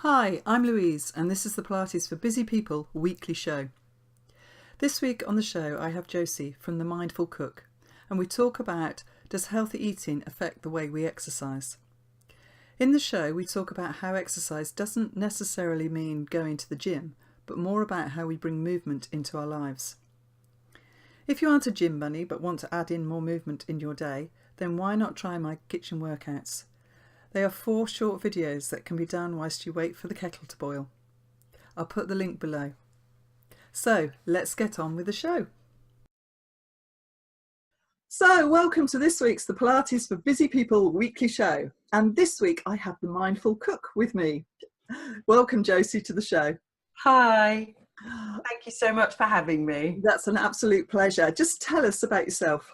Hi, I'm Louise, and this is the Pilates for Busy People weekly show. This week on the show, I have Josie from The Mindful Cook, and we talk about, does healthy eating affect the way we exercise? In the show, we talk about how exercise doesn't necessarily mean going to the gym, but more about how we bring movement into our lives. If you aren't a gym bunny but want to add in more movement in your day, then why not try my kitchen workouts? They are 4 short videos that can be done whilst you wait for the kettle to boil. I'll put the link below. So let's get on with the show. So welcome to this week's The Pilates for Busy People weekly show. And this week I have the Mindful Cook with me. Welcome, Josie, to the show. Hi, thank you so much for having me. That's an absolute pleasure. Just tell us about yourself.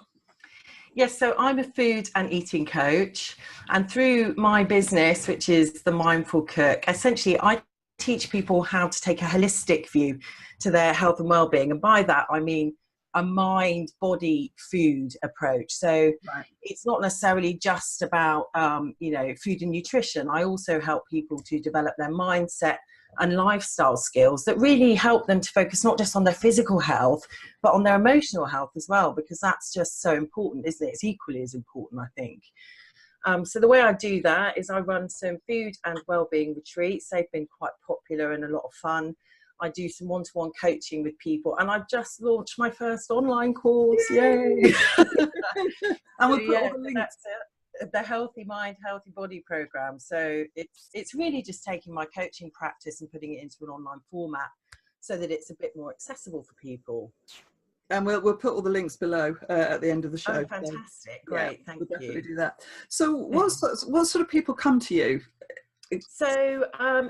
Yes, so I'm a food and eating coach, and through my business, which is The Mindful Cook, essentially I teach people how to take a holistic view to their health and well-being. And by that, I mean a mind, body, food approach. So It's not necessarily just about, food and nutrition. I also help people to develop their mindset and lifestyle skills that really help them to focus not just on their physical health, but on their emotional health as well, because that's just so important, isn't it? It's equally as important, I think. So the way I do that is I run some food and wellbeing retreats. They've been quite popular and a lot of fun. I do some one-to-one coaching with people, and I've just launched my first online course. Yay! And we'll put all the links. That's it. The Healthy Mind, Healthy Body program. So it's really just taking my coaching practice and putting it into an online format so that it's a bit more accessible for people. And we'll put all the links below at the end of the show. Oh, fantastic. So, great. Yeah, we'll definitely do that. So what sort of people come to you? So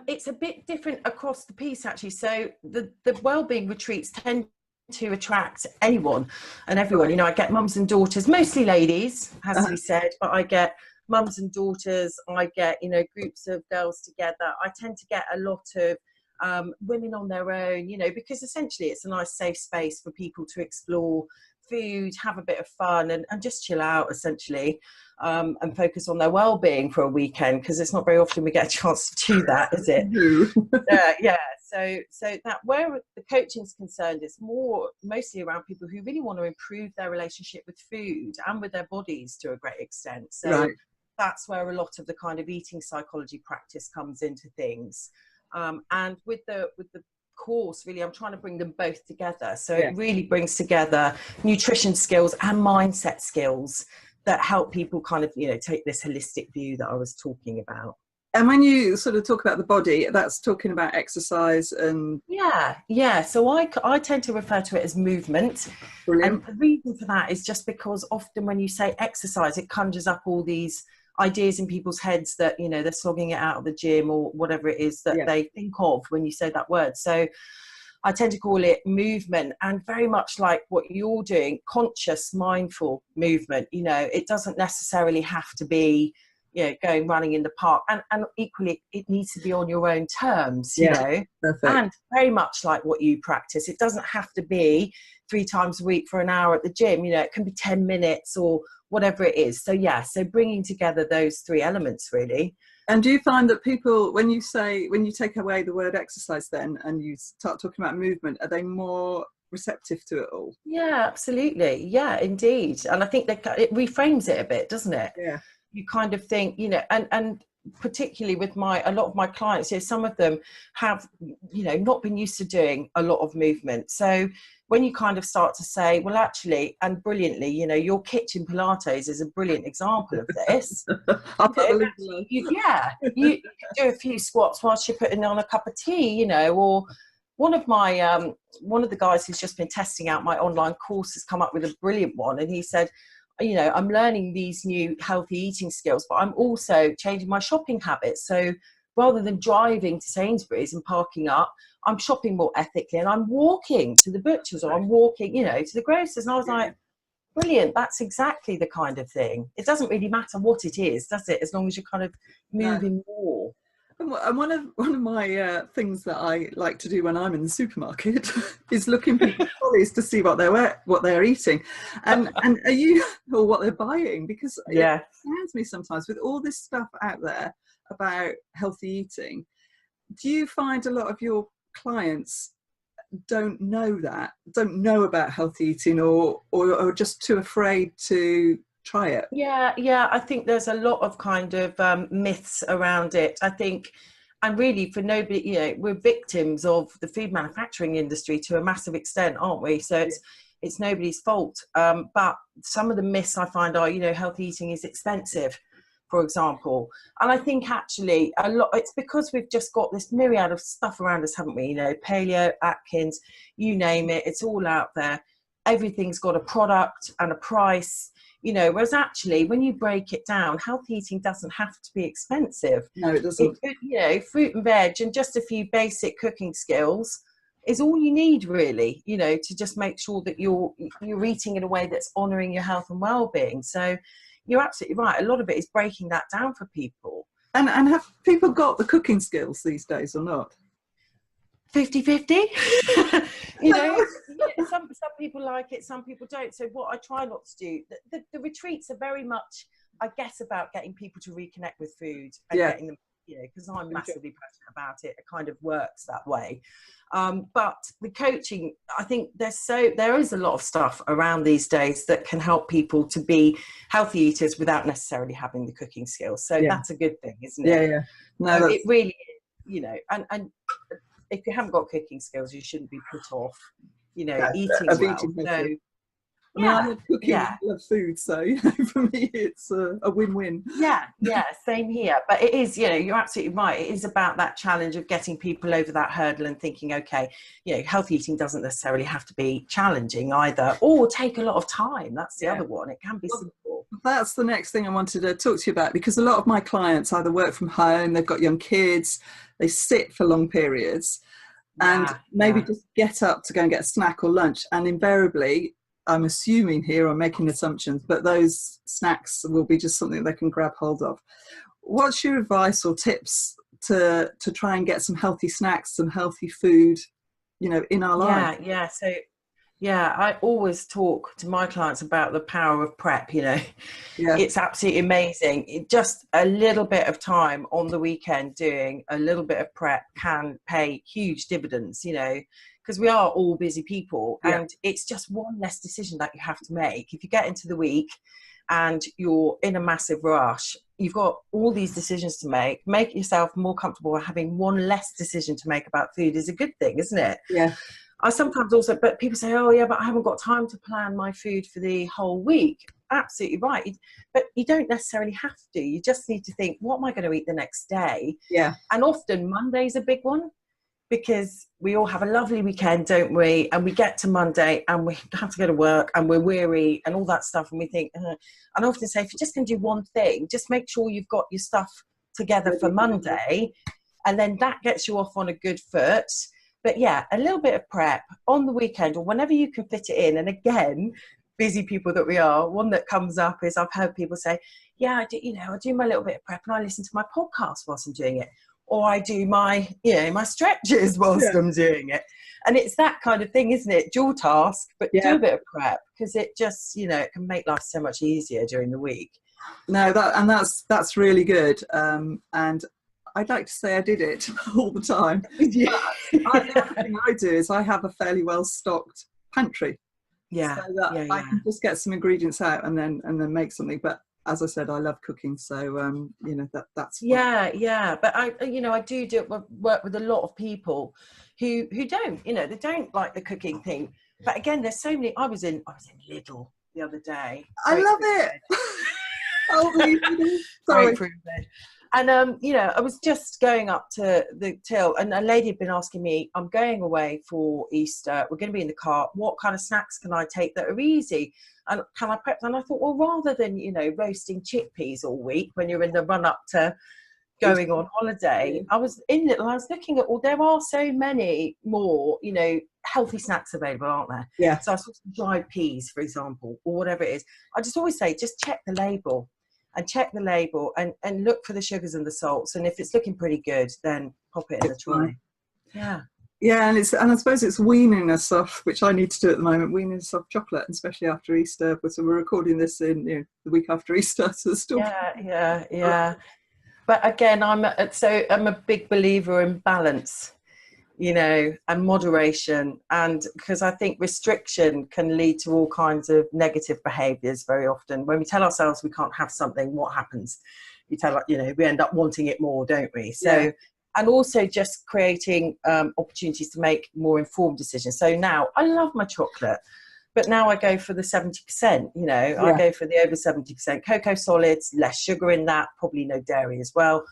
it's a bit different across the piece, actually. So the wellbeing retreats tend to attract anyone and everyone. You know, I get mums and daughters, mostly ladies, has to be said, but I get mums and daughters, I get, groups of girls together. I tend to get a lot of women on their own, because essentially it's a nice safe space for people to explore food, have a bit of fun and just chill out essentially, and focus on their well-being for a weekend, because it's not very often we get a chance to do that, is it? So that where the coaching is concerned, it's mostly around people who really want to improve their relationship with food and with their bodies to a great extent. So that's where a lot of the kind of eating psychology practice comes into things. And with the course, really, I'm trying to bring them both together. So it really brings together nutrition skills and mindset skills that help people kind of, take this holistic view that I was talking about. And when you sort of talk about the body, that's talking about exercise and... Yeah. So I tend to refer to it as movement. Brilliant. And the reason for that is just because often when you say exercise, it conjures up all these ideas in people's heads that, they're slogging it out of the gym or whatever it is that they think of when you say that word. So I tend to call it movement, and very much like what you're doing, conscious, mindful movement. It doesn't necessarily have to be, going running in the park, and equally it needs to be on your own terms, Perfect. And very much like what you practice, it doesn't have to be 3 times a week for an hour at the gym. It can be 10 minutes or whatever it is. So so bringing together those 3 elements really. And do you find that people, when you take away the word exercise then and you start talking about movement, are they more receptive to it all? Yeah, absolutely. Yeah, indeed. And I think that it reframes it a bit, doesn't it? Yeah. You kind of think, and particularly with a lot of my clients, some of them have, not been used to doing a lot of movement. So when you kind of start to say, well, actually, and brilliantly, your kitchen Pilates is a brilliant example of this. I'll put the link below. You can do a few squats whilst you're putting on a cup of tea, or one of the guys who's just been testing out my online course has come up with a brilliant one, and he said, I'm learning these new healthy eating skills, but I'm also changing my shopping habits. So rather than driving to Sainsbury's and parking up, I'm shopping more ethically and I'm walking to the butchers, or I'm walking, to the grocers. And I was like, brilliant. That's exactly the kind of thing. It doesn't really matter what it is, does it? As long as you're kind of moving more. And one of my things that I like to do when I'm in the supermarket is looking for trolleys to see what they're eating, and are you, or what they're buying, because it scares me sometimes with all this stuff out there about healthy eating. do you find a lot of your clients don't know about healthy eating, or just too afraid to try it? Yeah, I think there's a lot of kind of myths around it. I think, and really for nobody, we're victims of the food manufacturing industry to a massive extent, aren't we? So it's nobody's fault. But some of the myths I find are, healthy eating is expensive, for example. And I think actually it's because we've just got this myriad of stuff around us, haven't we? Paleo, Atkins, you name it, it's all out there. Everything's got a product and a price. Whereas actually, when you break it down, healthy eating doesn't have to be expensive. No, it doesn't. Fruit and veg and just a few basic cooking skills is all you need, really. To just make sure that you're eating in a way that's honouring your health and well-being. So you're absolutely right. A lot of it is breaking that down for people. And have people got the cooking skills these days or not? 50-50. Some people like it, some people don't. So what I try not to do, the retreats are very much, I guess, about getting people to reconnect with food and getting them, because I'm massively passionate about it. It kind of works that way. But the coaching, I think there is a lot of stuff around these days that can help people to be healthy eaters without necessarily having the cooking skills. So that's a good thing, isn't it? Yeah. No, it really is, and if you haven't got cooking skills, you shouldn't be put off, eating well. I love cooking, I love food, so for me it's a win-win. Yeah, same here. But it is, you're absolutely right. It is about that challenge of getting people over that hurdle and thinking, okay, healthy eating doesn't necessarily have to be challenging either, or take a lot of time. That's the other one. It can be simple. That's the next thing I wanted to talk to you about, because a lot of my clients either work from home, they've got young kids, they sit for long periods, and maybe just get up to go and get a snack or lunch, and invariably, I'm assuming here, I'm making assumptions, but those snacks will be just something they can grab hold of. What's your advice or tips to try and get some healthy snacks, some healthy food, in our lives? So I always talk to my clients about the power of prep. It's absolutely amazing. Just a little bit of time on the weekend doing a little bit of prep can pay huge dividends, because we are all busy people, and it's just one less decision that you have to make. If you get into the week and you're in a massive rush, you've got all these decisions to make yourself more comfortable. Having one less decision to make about food is a good thing, isn't it? Yeah. I sometimes also, but people say, oh yeah, but I haven't got time to plan my food for the whole week. Absolutely right. But you don't necessarily have to. You just need to think, what am I going to eat the next day? Yeah. And often Monday's a big one, because we all have a lovely weekend, don't we? And we get to Monday and we have to go to work and we're weary and all that stuff. And we think, and I often say, if you're just going to do one thing, just make sure you've got your stuff together for Monday, and then that gets you off on a good foot. But a little bit of prep on the weekend or whenever you can fit it in. And again, busy people that we are, one that comes up is I've heard people say, I do my little bit of prep and I listen to my podcast whilst I'm doing it. Or I do my, my stretches whilst I'm doing it. And it's that kind of thing, isn't it? Dual task, but do a bit of prep, because it just, it can make life so much easier during the week. No, that's really good. And I'd like to say I did it all the time. The other thing I do is I have a fairly well-stocked pantry. Yeah. So that I can just get some ingredients out and then make something. But as I said, I love cooking, so that's fun. But I do work with a lot of people who don't, they don't like the cooking thing. But again, there's so many. I was in Lidl the other day. I love it. Sorry. And I was just going up to the till, and a lady had been asking me, I'm going away for Easter, we're going to be in the car, what kind of snacks can I take that are easy, and can I prep? And I thought, well, rather than roasting chickpeas all week when you're in the run up to going on holiday, I was in it and I was looking at, there are so many more healthy snacks available, aren't there? Yeah. So I saw some dried peas, for example, or whatever it is. I just always say, just check the label and look for the sugars and the salts, and if it's looking pretty good, then pop it in the tray. And I suppose it's weaning us off, which I need to do at the moment, weaning us off chocolate, especially after Easter. So we're recording this in the week after Easter, so still But again, I'm a big believer in balance, and moderation. And because I think restriction can lead to all kinds of negative behaviors very often. When we tell ourselves we can't have something, what happens? We end up wanting it more, don't we? So, and also just creating opportunities to make more informed decisions. So now I love my chocolate, but now I go for the 70%, I go for the over 70% cocoa solids, less sugar in that, probably no dairy as well.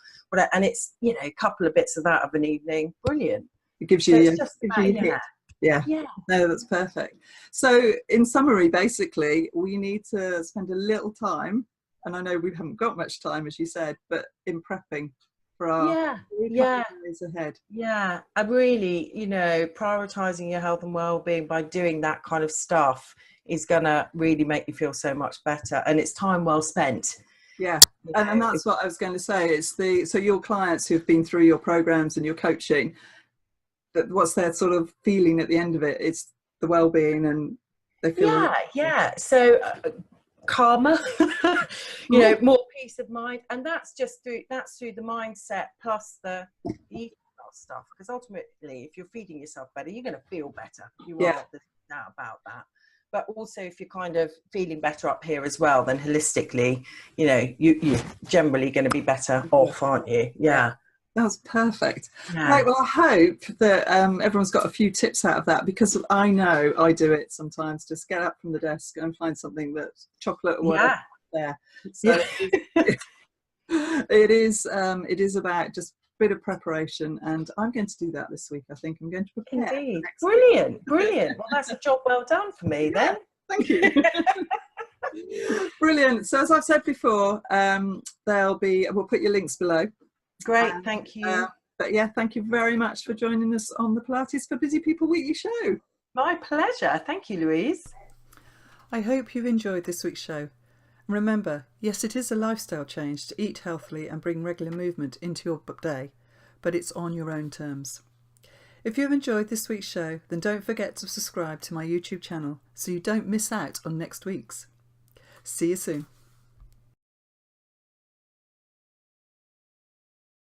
And it's, a couple of bits of that of an evening. Brilliant. It gives you, a hit. Yeah. No, that's perfect. So in summary, basically, we need to spend a little time, and I know we haven't got much time, as you said, but in prepping for our days ahead. Yeah, and really, prioritizing your health and well-being by doing that kind of stuff is gonna really make you feel so much better, and it's time well spent. Yeah, and that's what I was going to say. It's so your clients who've been through your programs and your coaching, what's their sort of feeling at the end of it? It's the well-being, and they feel so calmer, more peace of mind, and that's through the mindset plus the eating stuff, because ultimately if you're feeding yourself better, you're going to feel better. You are, there's no doubt about that. But also if you're kind of feeling better up here as well, then holistically, you're generally going to be better off, aren't you? That's perfect. Right, well, I hope that everyone's got a few tips out of that, because I know I do it sometimes. Just get up from the desk and find something that's chocolate or whatever there. So it is about just a bit of preparation, and I'm going to do that this week. I think I'm going to prepare. Indeed. Brilliant. Well, that's a job well done for me then. Thank you. Brilliant. So as I've said before, we'll put your links below. Great, thank you. But thank you very much for joining us on the Pilates for Busy People Weekly Show. My pleasure. Thank you, Louise. I hope you've enjoyed this week's show. And remember, yes, it is a lifestyle change to eat healthily and bring regular movement into your day, but it's on your own terms. If you've enjoyed this week's show, then don't forget to subscribe to my YouTube channel so you don't miss out on next week's. See you soon.